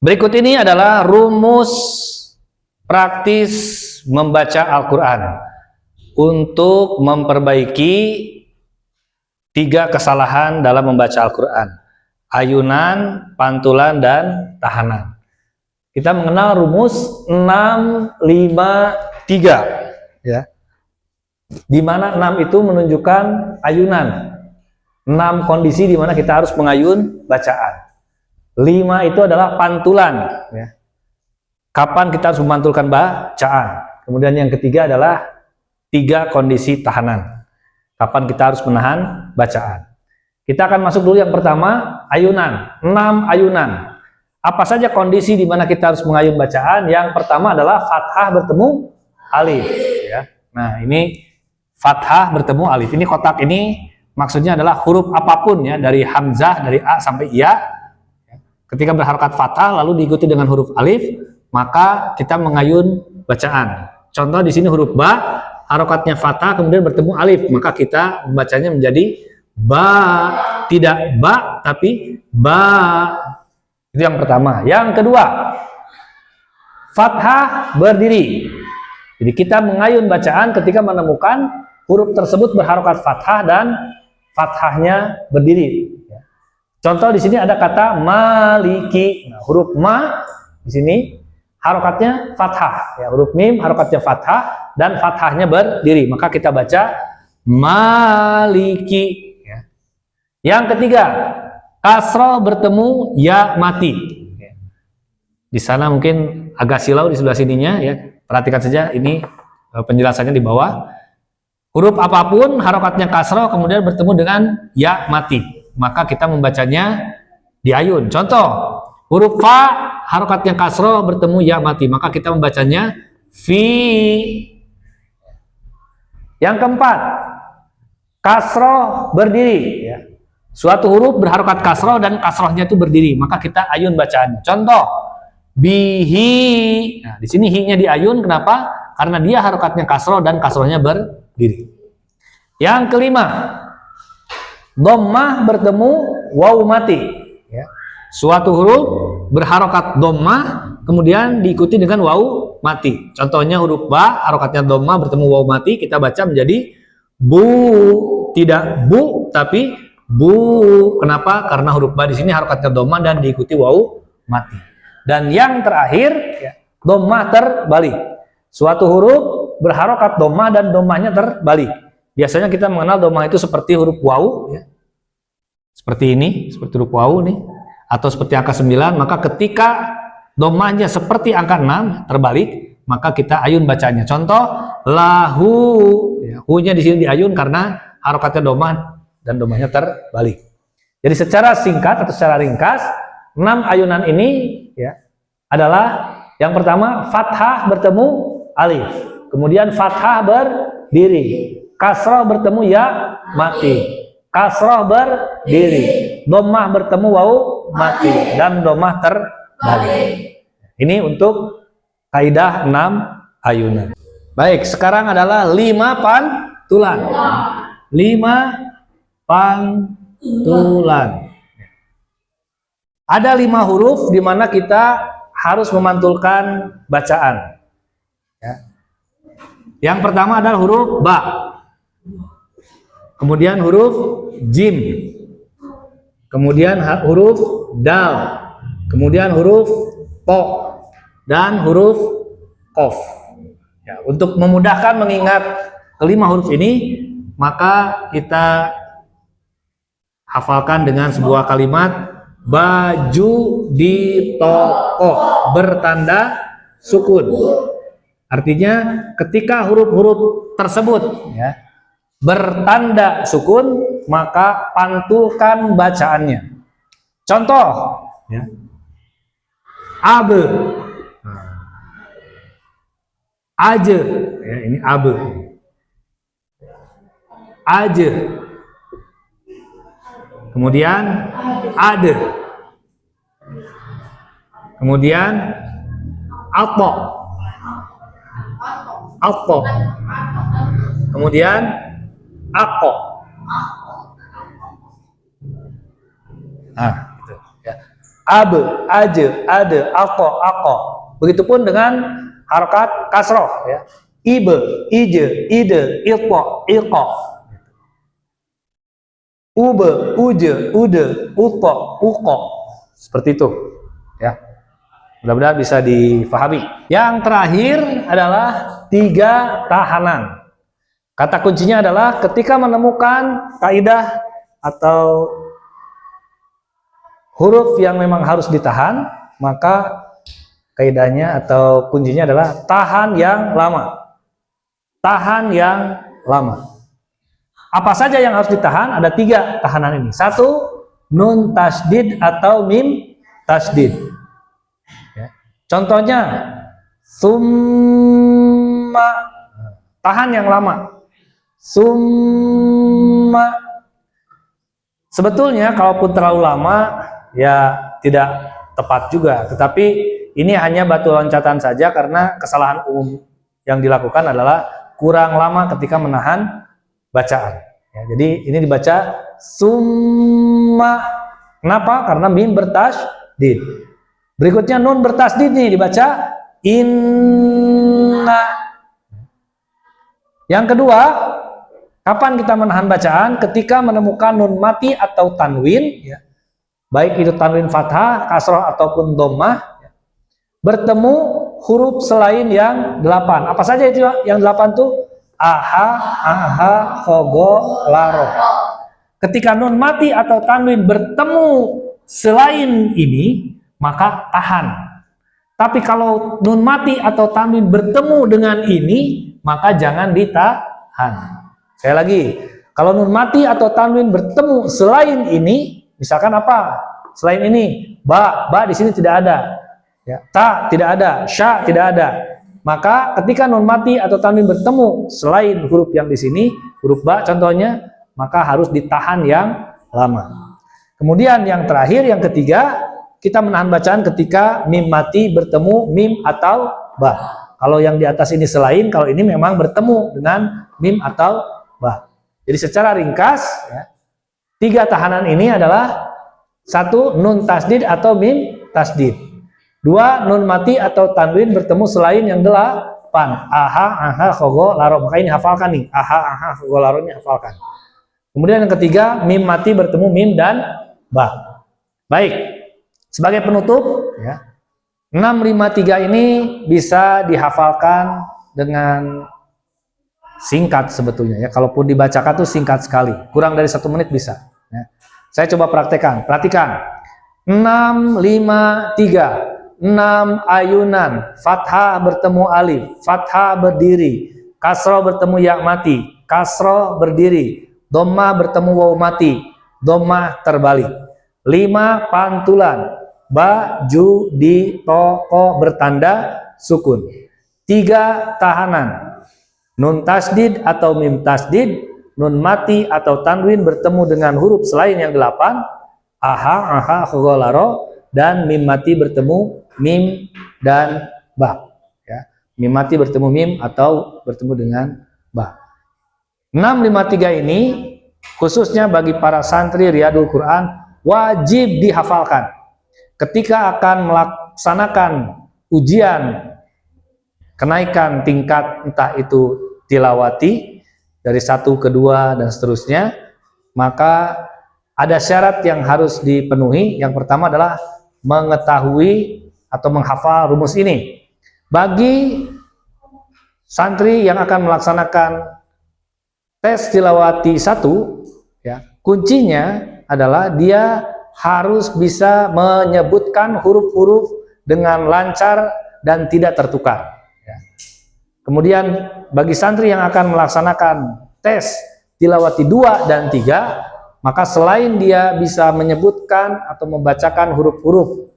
Berikut ini adalah rumus praktis membaca Al-Quran untuk memperbaiki 3 kesalahan dalam membaca Al-Quran: ayunan, pantulan, dan tahanan. Kita mengenal rumus 653, ya. Di mana 6 itu menunjukkan ayunan. 6 kondisi di mana kita harus mengayun bacaan. 5 itu adalah pantulan, ya. Kapan kita harus memantulkan bacaan. Kemudian yang ketiga adalah 3 kondisi tahanan. Kapan kita harus menahan bacaan. Kita akan masuk dulu yang pertama, ayunan. 6 ayunan. Apa saja kondisi di mana kita harus mengayun bacaan? Yang pertama adalah fathah bertemu alif, ya. Nah, ini fathah bertemu alif. Ini kotak ini maksudnya adalah huruf apapun, ya, dari hamzah, dari a sampai ya. Ketika berharokat fathah lalu diikuti dengan huruf alif, maka kita mengayun bacaan. Contoh di sini huruf ba, harokatnya fathah kemudian bertemu alif, maka kita membacanya menjadi ba, tidak ba tapi ba. Itu yang pertama. Yang kedua, fathah berdiri. Jadi kita mengayun bacaan ketika menemukan huruf tersebut berharokat fathah dan fathahnya berdiri. Contoh di sini ada kata maliki. Nah, huruf ma di sini harokatnya fathah, ya. Huruf mim harokatnya fathah dan fathahnya berdiri, maka kita baca maliki, ya. Yang ketiga, kasroh bertemu ya mati. Di sana mungkin agak silau di sebelah sininya, ya. Perhatikan saja ini penjelasannya di bawah. Huruf apapun harokatnya kasroh kemudian bertemu dengan ya mati, maka kita membacanya diayun. Contoh, huruf fa harokatnya kasroh bertemu ya mati, maka kita membacanya fi. Yang keempat, kasroh berdiri, ya. Suatu huruf berharokat kasroh dan kasrohnya itu berdiri, maka kita ayun bacaannya. Contoh, bihi. Nah, di sini hi-nya diayun, kenapa? Karena dia harokatnya kasroh dan kasrohnya berdiri. Yang kelima, dhammah bertemu waw mati, ya. Suatu huruf berharokat dhammah kemudian diikuti dengan waw mati. Contohnya huruf ba harokatnya dhammah bertemu waw mati, kita baca menjadi bu, tidak bu tapi bu. Kenapa? Karena huruf ba di sini harokatnya dhammah dan diikuti waw mati. Dan yang terakhir, ya, dhammah terbalik. Suatu huruf berharokat dhammah dan dhammahnya terbalik. Biasanya kita mengenal dhammah itu seperti huruf waw, ya. Seperti ini, seperti huruf waw nih, atau seperti angka 9, maka ketika dhammahnya seperti angka 6 terbalik, maka kita ayun bacanya. Contoh, lahu, ya, hu-nya di sini diayun karena harokatnya dhammah dan dhammahnya terbalik. Jadi secara singkat atau secara ringkas, 6 ayunan ini, ya, adalah yang pertama fathah bertemu alif, kemudian fathah berdiri, kasroh bertemu ya mati, kasroh berdiri, dhammah bertemu waw mati, dan dhammah terbalik. Ini untuk kaidah 6 ayunan. Baik, sekarang adalah 5 pantulan. 5 pantulan. Ada 5 huruf di mana kita harus memantulkan bacaan, ya. Yang pertama adalah huruf ba, kemudian huruf jim, kemudian huruf dal, kemudian huruf to, dan huruf qaf. Ya, untuk memudahkan mengingat kelima huruf ini, maka kita hafalkan dengan sebuah kalimat: baju di toko bertanda sukun. Artinya ketika huruf-huruf tersebut, ya, bertanda sukun, maka pantulkan bacaannya. Contoh, ya, abe, aje, ya, ini abe, aje, kemudian ade, kemudian alto, alto, kemudian ako. Nah, gitu, ya. abe, aje, ade, ako, ako. Begitupun dengan harokat kasroh, ya. Ibe, ije, ide, ilko, ilko. Ube, uje, ude, uko, uko. Seperti itu, ya. Mudah-mudahan bisa difahami. Yang terakhir adalah 3 tahanan. Kata kuncinya adalah ketika menemukan kaidah atau huruf yang memang harus ditahan, maka kaidahnya atau kuncinya adalah tahan yang lama. Tahan yang lama. Apa saja yang harus ditahan? Ada 3 tahanan ini. 1, nun tasdid atau mim tasdid. Ya. Contohnya, summa, tahan yang lama. Summa. Sebetulnya kalaupun terlalu lama, ya tidak tepat juga. Tetapi ini hanya batu loncatan saja karena kesalahan umum yang dilakukan adalah kurang lama ketika menahan bacaan. Ya, jadi ini dibaca summa. Kenapa? Karena mim bertasdid. Berikutnya nun bertasdid nih dibaca inna. Yang kedua, kapan kita menahan bacaan? Ketika menemukan nun mati atau tanwin, ya, baik itu tanwin fathah, kasroh ataupun dhammah, ya, bertemu huruf selain yang 8. Apa saja itu yang 8 tuh? Aha, aha, khogo, laro. Ketika nun mati atau tanwin bertemu selain ini, maka tahan. Tapi kalau nun mati atau tanwin bertemu dengan ini, maka jangan ditahan. Sekali lagi, kalau nun mati atau tanwin bertemu selain ini, misalkan apa? Selain ini, ba di sini tidak ada. Ya, ta tidak ada, sya tidak ada. Maka ketika nun mati atau tanwin bertemu selain huruf yang di sini, huruf ba contohnya, maka harus ditahan yang lama. Kemudian yang terakhir, yang ketiga, kita menahan bacaan ketika mim mati bertemu mim atau ba. Kalau yang di atas ini selain, kalau ini memang bertemu dengan mim atau ba. Jadi secara ringkas, ya, 3 tahanan ini adalah 1 nun tasdid atau mim tasdid. 2 nun mati atau tanwin bertemu selain yang 8. Aha, aha, khogo, laro. Maka ini hafalkan nih. Aha, aha, khogo, laro ini hafalkan. Kemudian yang ketiga, mim mati bertemu mim dan ba. Baik. Sebagai penutup, ya, 653 ini bisa dihafalkan dengan singkat sebetulnya, ya. Kalaupun dibacakan tuh singkat sekali. Kurang dari 1 menit bisa. Ya. Saya coba praktekkan. Perhatikan. 653. 6 ayunan, fathah bertemu alif, fathah berdiri, kasroh bertemu ya mati, kasroh berdiri, dhammah bertemu waw mati, dhammah terbalik. 5 pantulan, ba, ju, di, to, ko bertanda sukun. 3 tahanan, nun tasdid atau mim tasdid, nun mati atau tanwin bertemu dengan huruf selain yang 8, aha, aha, khogo, laro, dan mim mati bertemu mim dan ba, ya. Mim mati bertemu mim atau bertemu dengan ba. 653 ini khususnya bagi para santri Riyadul Quran wajib dihafalkan. Ketika akan melaksanakan ujian kenaikan tingkat, entah itu tilawati dari 1 ke 2 dan seterusnya, maka ada syarat yang harus dipenuhi. Yang pertama adalah mengetahui atau menghafal rumus ini. Bagi santri yang akan melaksanakan tes tilawati 1, ya, kuncinya adalah dia harus bisa menyebutkan huruf-huruf dengan lancar dan tidak tertukar. Ya. Kemudian bagi santri yang akan melaksanakan tes tilawati 2 dan 3, maka selain dia bisa menyebutkan atau membacakan huruf-huruf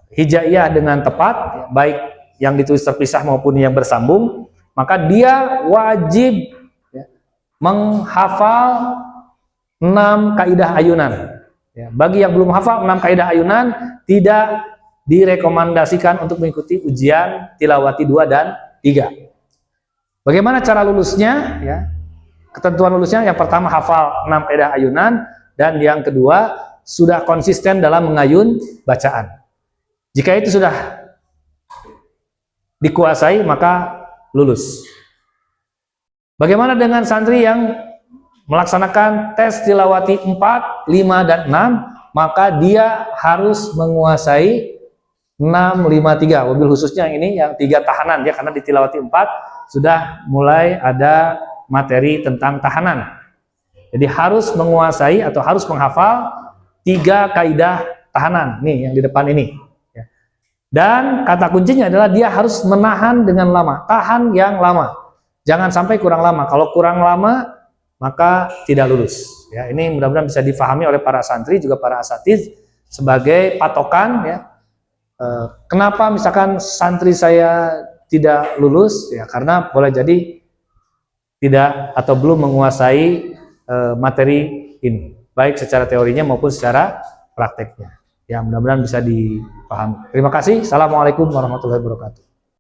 hijaiyah dengan tepat, baik yang ditulis terpisah maupun yang bersambung, maka dia wajib, ya, menghafal 6 kaidah ayunan. Ya, bagi yang belum hafal 6 kaidah ayunan, tidak direkomendasikan untuk mengikuti ujian tilawati 2 dan 3. Bagaimana cara lulusnya? Ya, ketentuan lulusnya, yang pertama hafal 6 kaidah ayunan, dan yang kedua sudah konsisten dalam mengayun bacaan. Jika itu sudah dikuasai, maka lulus. Bagaimana dengan santri yang melaksanakan tes tilawati 4, 5, dan 6, maka dia harus menguasai 653, mobil khususnya ini yang 3 tahanan ya, karena di tilawati 4 sudah mulai ada materi tentang tahanan. Jadi harus menguasai atau harus menghafal 3 kaidah tahanan nih yang di depan ini. Dan kata kuncinya adalah dia harus menahan dengan lama, tahan yang lama. Jangan sampai kurang lama. Kalau kurang lama, maka tidak lulus. Ya, ini mudah-mudahan bisa difahami oleh para santri juga para asatiz sebagai patokan. Ya, kenapa misalkan santri saya tidak lulus? Ya, karena boleh jadi tidak atau belum menguasai materi ini, baik secara teorinya maupun secara prakteknya. Ya, mudah-mudahan bisa dipahami. Terima kasih. Assalamualaikum warahmatullahi wabarakatuh.